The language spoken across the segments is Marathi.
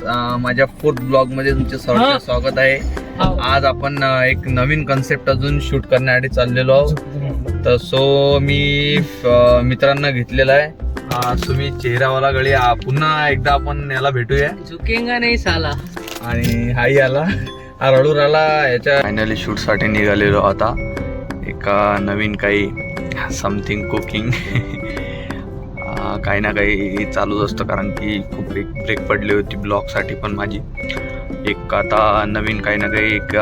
माझ्या फोर्थ ब्लॉग मध्ये तुमचे सर्वांचे स्वागत आहे. आज आपण एक नवीन कन्सेप्ट अजून शूट करण्यासाठी चाललेलो आहोत. तर सो मी मित्रांना घेतलेला आहे. तुम्ही चेहरावाला गळी पुन्हा एकदा आपण याला भेटूया. झुकेंगा नाही साला. आणि हाही आला, हा रडू राहिला. याच्या फायनली शूट साठी निघालेलो आता. एका नवीन काही समथिंग कुकिंग काही ना काही चालूच असतं, कारण की खूप ब्रेक पडली होती ब्लॉगसाठी पण माझी. एक आता नवीन काही ना काही एक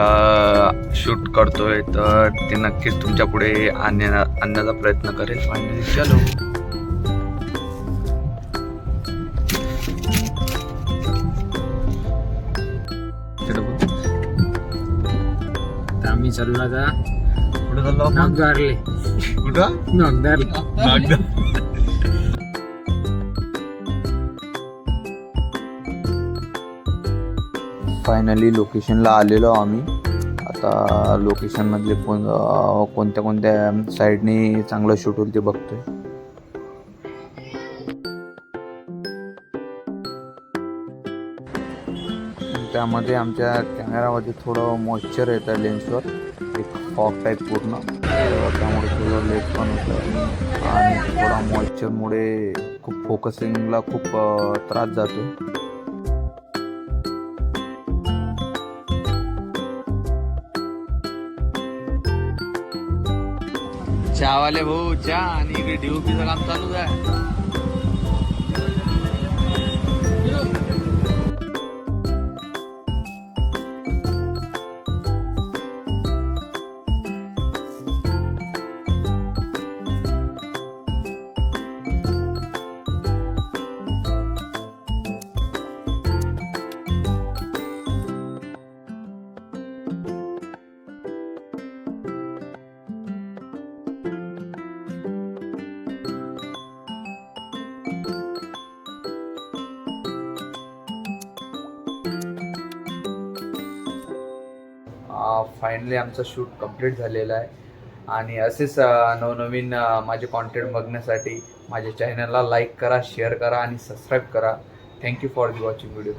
शूट करतोय, तर ते नक्कीच तुमच्या पुढे आणण्याचा प्रयत्न करेल. फायनली चलो. आम्ही चाललो आता कुठं चाललो? नागदारले. कुठं? नागदार. फायनली लोकेशनला आलेलो आम्ही. आता लोकेशनमधले कोणत्या कोणत्या साईडने चांगलं शूट होईल ते बघतोय. त्यामध्ये आमच्या कॅमेरामध्ये थोडं मॉइश्चर येतं लेन्सवर, एक फॉग टाईप पूर्ण, त्यामुळे थोडं लेट पण होतं आणि थोडा मॉइश्चरमुळे खूप फोकसिंगला खूप त्रास जातो. चहावाले भाऊ चहा, आणि इकडे डीओपीचं काम चालूच आहे. फायनली आमचा शूट कंप्लीट झालेला आहे. आणि असेच नवनवीन माझे कॉन्टेंट बघण्यासाठी माझ्या चॅनलला लाईक करा, शेअर करा आणि सबस्क्राईब करा. Thank you for the watching video.